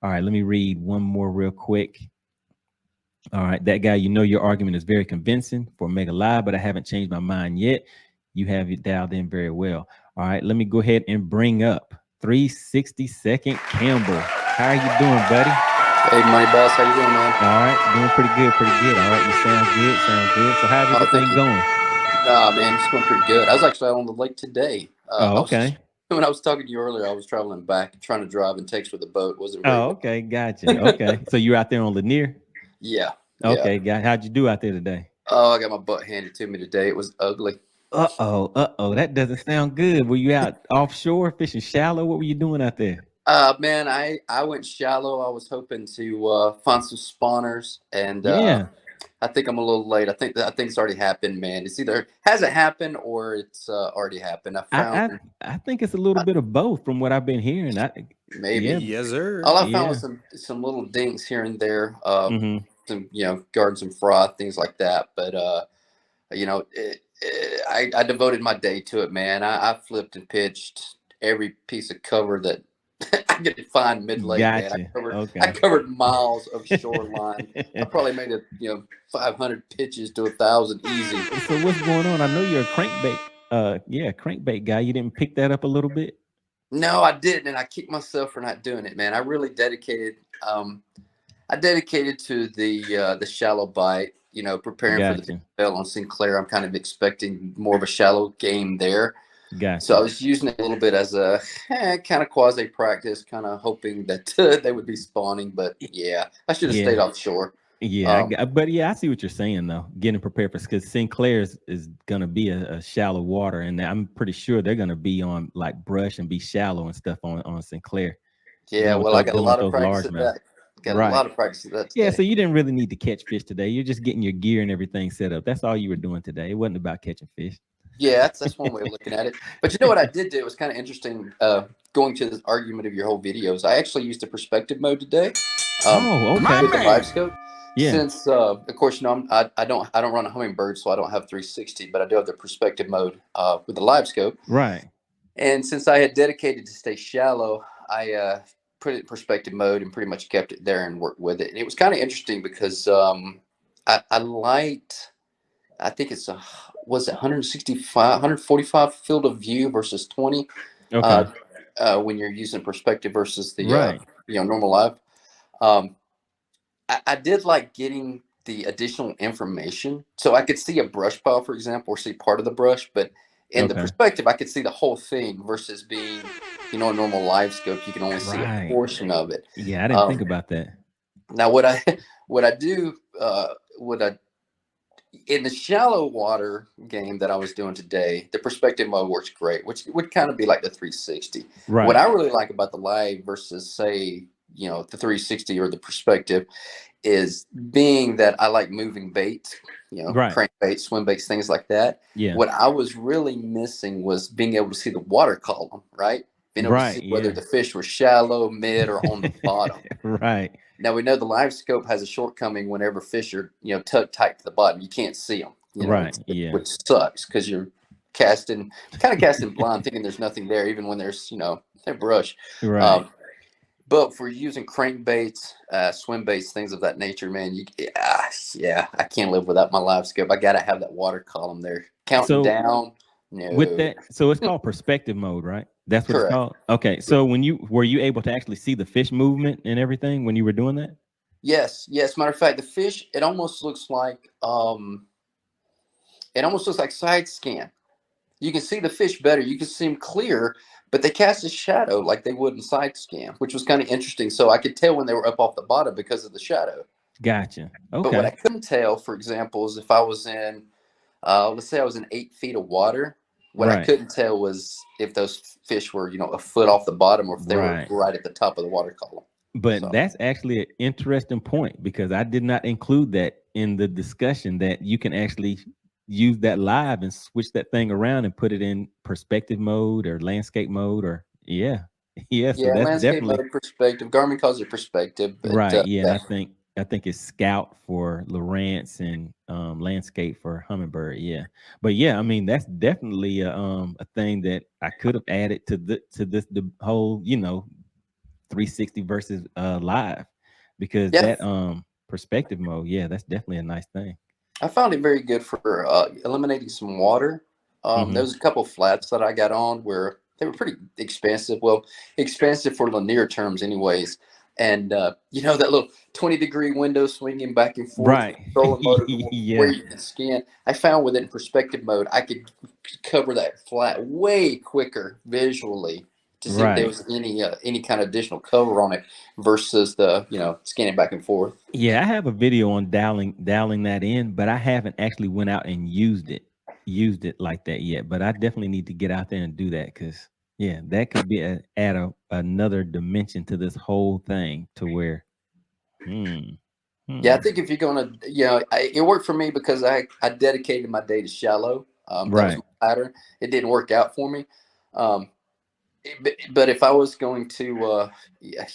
All right, let me read one more real quick. All right, that guy, your argument is very convincing for Mega Live, but I haven't changed my mind yet. You have it dialed in very well. All right, let me go ahead and bring up 360-second Campbell. How are you doing, buddy? Hey, MoneyBass, how you doing, man? All right, doing pretty good, pretty good. All right, you sound good, sound good. So how's Oh, thank everything you. going? Nah, man, it's going pretty good. I was actually out on the lake today. Oh, I was okay. when I was talking to you earlier, I was traveling back, trying to drive and text with a boat. Wasn't very Oh, well. okay, gotcha. Okay, so you're out there on Lanier? Yeah, yeah. Okay, how'd you do out there today? Oh, I got my butt handed to me today. It was ugly. That doesn't sound good. Were you out offshore fishing shallow? What were you doing out there? Man, I went shallow. I was hoping to find some spawners, and Yeah, I think I'm a little late. I think it's already happened, man. It's either hasn't happened or it's already happened. I I found I, I think it's a little bit of both from what I've been hearing. Yeah, maybe. Yes, sir. All I found was yeah. some little dinks here and there, Mm-hmm. some guarding some froth, things like that. But I devoted my day to it, man. I flipped and pitched every piece of cover that I could find mid lake, man. Gotcha. I Okay. covered miles of shoreline. I probably made it 500 pitches to 1,000 easy. So what's going on? I know you're a crankbait. Yeah, crankbait guy. You didn't pick that up a little bit? No, I didn't, and I kicked myself for not doing it, man. I really dedicated. I dedicated to the shallow bite. Preparing for the big Gotcha. sale on Sinclair. I'm kind of expecting more of a shallow game there. So I Gotcha. was using it a little bit as a kind of quasi practice, kind of hoping that they would be spawning. But yeah, I should have Yeah. stayed offshore. Yeah, Um, but yeah, I see what you're saying though. Getting prepared for because Sinclair's is gonna be a shallow water, and I'm pretty sure they're gonna be on like brush and be shallow and stuff on Sinclair. yeah, well, I got a Dealing with lot of those practice at largemouth. that. Got a Right. lot of practice at that Yeah. today. So you didn't really need to catch fish today. You're just getting your gear and everything set up. That's all you were doing today. It wasn't about catching fish. Yeah, that's one way of looking at it. But what I did do? It was kind of interesting. Going to this argument of your whole videos, I actually used the perspective mode today. Oh, My okay. With the man. Livescope. Yeah. Since of course I don't run a Hummingbird, so I don't have 360, but I do have the perspective mode with the Livescope. Right. And since I had dedicated to stay shallow, I put it in perspective mode and pretty much kept it there and worked with it. And it was kind of interesting because I liked. I think it's a was it 165, 145 field of view versus 20 uh, Okay. when you're using perspective versus the Right. normal live. Um, I did like getting the additional information, so I could see a brush pile, for example, or see part of the brush, but in the Okay. perspective, I could see the whole thing versus being, a normal live scope, you can only see a Right. portion of it. Yeah, I didn't think Um, about that. Now, what I what I do, what I in the shallow water game that I was doing today, the perspective mode works great, which would kind of be like the 360. What Right. I really like about the live versus, say, the 360 or the perspective is being that I like moving baits, Right. crankbaits, swim baits, things like that. Yeah. What I was really missing was being able to see the water column, right? Being able to Right. see whether Yeah. the fish were shallow, mid, or on the bottom. Right. Now we know the live scope has a shortcoming whenever fish are, tucked tight to the bottom. You can't see them, Right. Yeah. which sucks because you're kind of casting blind, thinking there's nothing there, even when there's, brush. Right. Um, but for using crankbaits, swim baits, things of that nature, man, yeah, I can't live without my live scope. I gotta have that water column there, counting So down. with No, that, so it's called perspective mode, right? That's what it's correct. called. Okay. So were you able to actually see the fish movement and everything when you were doing that? Yes, yes. Matter of fact, the fish, it almost looks like side scan. You can see the fish better. You can see them clear, but they cast a shadow like they would in side scan, which was kind of interesting. So I could tell when they were up off the bottom because of the shadow. Gotcha. But what I Okay. couldn't tell, for example, is if I was in, let's say I was in 8 feet of water. What I Right. couldn't tell was if those fish were, a foot off the bottom or if they were Right. right at the top of the water column. But So that's actually an interesting point because I did not include that in the discussion that you can actually use that live and switch that thing around and put it in perspective mode or landscape mode or yeah. Yeah, so yeah, that's landscape definitely mode perspective. Garmin calls it perspective, but right. Yeah, and yeah, I think it's Scout for Lowrance and landscape for Hummingbird. Yeah. But yeah, I mean that's definitely a thing that I could have added to the whole, 360 versus live, because Yeah, that perspective mode, yeah, that's definitely a nice thing. I found it very good for eliminating some water. There was a couple flats that I got on where they were pretty expensive. Well, expensive for linear terms, anyways. And you know that little 20-degree window swinging back and forth, Right. controlling motor where Yeah. you can scan. I found with it in perspective mode, I could cover that flat way quicker visually to see if there Right. was any kind of additional cover on it versus the scanning back and forth. Yeah, I have a video on dialing that in, but I haven't actually went out and used it like that yet. But I definitely need to get out there and do that, because yeah, that could be another dimension to this whole thing, to where hmm, Yeah, I hmm. think if you're gonna, it worked for me because I dedicated my day to shallow. That was Right. my pattern. It didn't work out for me. Um, but if I was going to, yeah,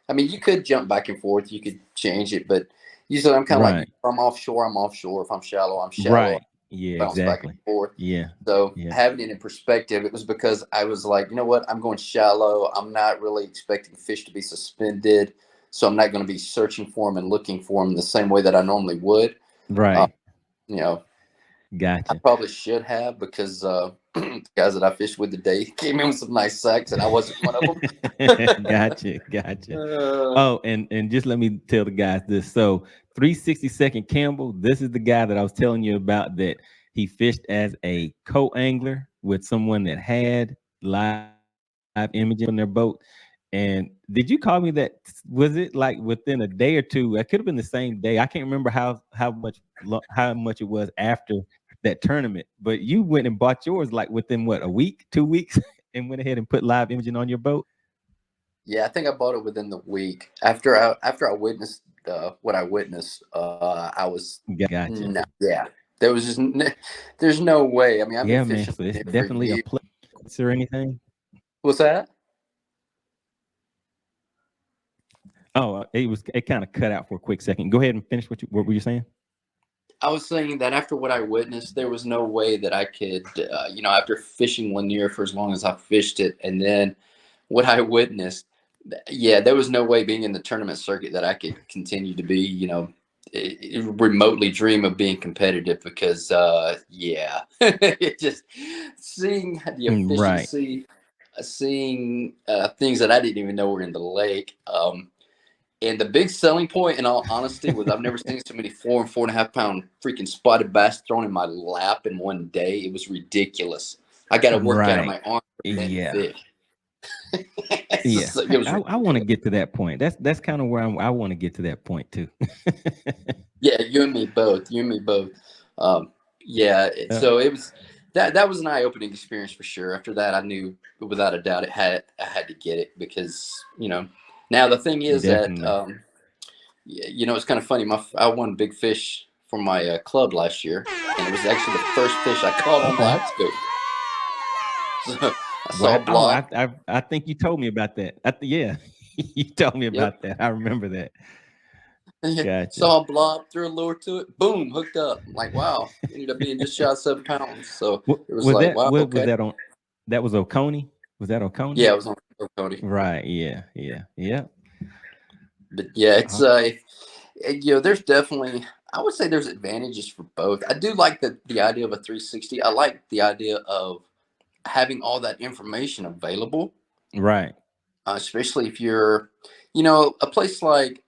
I mean, you could jump back and forth. You could change it, but usually I'm kind of like, if Right. I'm offshore, I'm offshore. If I'm shallow, I'm shallow. Right. Yeah, Bounce back and exactly. forth. Yeah. So Yeah. having it in perspective, it was because I was like, you know what, I'm going shallow. I'm not really expecting fish to be suspended, so I'm not going to be searching for them and looking for them the same way that I normally would. Uh, Right. you know, I Gotcha. probably should have because the guys that I fished with today came in with some nice sacks, and I wasn't one of them. Gotcha. Gotcha. uh, Oh, and just let me tell the guys this. So 360-second Campbell, this is the guy that I was telling you about, that he fished as a co-angler with someone that had live imaging on their boat. And did you call me that? Was it like within a day or two? It could have been the same day. I can't remember how much it was after that tournament. But you went and bought yours like within what, a week, 2 weeks, and went ahead and put live imaging on your boat. yeah, I think I bought it within the week after I witnessed what I witnessed. I was Gotcha. no, yeah. There was there's no way. I mean, I've been Yeah, man. fishing So it's there for definitely a years. place or anything. What's that? Oh, it kind of cut out for a quick second. Go ahead and finish what were you saying? I was saying that after what I witnessed, there was no way that I could, after fishing Lanier for as long as I fished it, and then what I witnessed, yeah, there was no way being in the tournament circuit that I could continue to be, remotely dream of being competitive because, yeah, it just seeing the Right. efficiency, seeing things that I didn't even know were in the lake. And the big selling point, in all honesty, was I've never seen so many 4 and 4.5 pound freaking spotted bass thrown in my lap in one day. It was ridiculous. I got to work out of Right. my arm for that Yeah. fish. Yeah. It was I want to ridiculous. get to that point. That's kind of where I want to get to that point too. Yeah, you and me both. You and me both. Yeah. Yeah, So it was that was an eye opening experience for sure. After that, I knew without a doubt I had to get it because Now the thing is that definitely. it's kind of funny. I won Big Fish for my club last year, and it was actually the first fish I caught on Okay. Livescope. So I saw Wow. a Oh, blob. I think you told me about that. Yeah, you told me Yep. about that. I remember that. Gotcha. Saw a blob, threw a lure to it, boom, hooked up. I'm like, wow, ended up being just shy of 7 pounds. So it was Was like, that wow, what was okay. that on? That was Oconee. Was that Oconee? Yeah, it was on Cody. Right. Yeah. Yeah. Yeah. But yeah, it's Uh, there's definitely, I would say there's advantages for both. I do like the idea of a 360. I like the idea of having all that information available, right. especially if you're, a place like,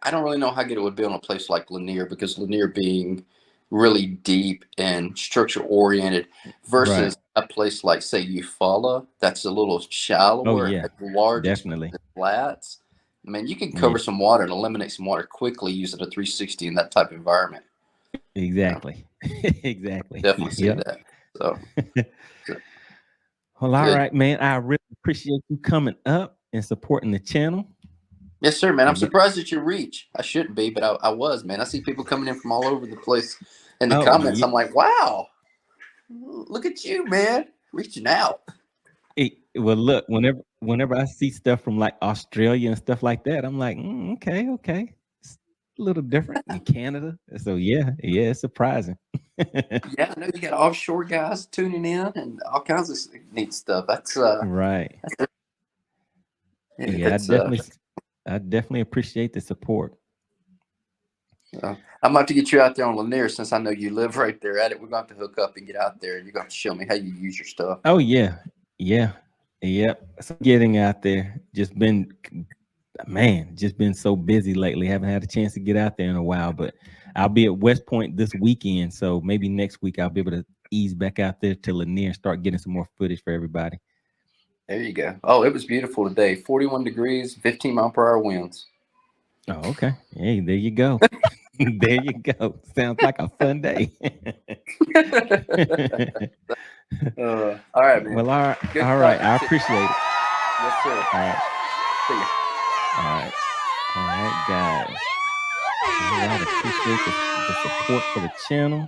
I don't really know how good it would be on a place like Lanier because Lanier being really deep and structure oriented Right. versus a place like, say, Eufaula, that's a little Oh shallower, yeah. has large Definitely. expansive flats. I mean, you can Yeah. cover some water and eliminate some water quickly using a 360 in that type of environment. Yeah, Exactly. Exactly. definitely see Yep. that. So Well, all good. right, man. I really appreciate you coming up and supporting the channel. Yes, sir, man. I'm And surprised at your reach. I shouldn't be, but I was, man. I see people coming in from all over the place in the oh comments. yeah. I'm like, wow, look at you, man, reaching out. Well, look, whenever I see stuff from like Australia and stuff like that, I'm like, okay, okay, it's a little different in Canada. So yeah, yeah, it's surprising. Yeah, I know you got offshore guys tuning in and all kinds of neat stuff. Right. That's Yeah, It's I definitely appreciate the support. I'm gonna have to get you out there on Lanier since I know you live right there at it. We're gonna have to hook up and get out there, and you're gonna have to show me how you use your stuff. Oh yeah, yeah, yep. So getting out there, just been so busy lately. Haven't had a chance to get out there in a while, but I'll be at West Point this weekend, so maybe next week I'll be able to ease back out there to Lanier and start getting some more footage for everybody. There you go. Oh, it was beautiful today. 41 degrees, 15-mile-per-hour winds. Oh, okay. Hey, there you go. There you go. Sounds like a fun day. All right, man. Well, all Good right. I talking to you. appreciate it. Yes, sir. All right. See ya. All right, guys. All right, appreciate the support for the channel.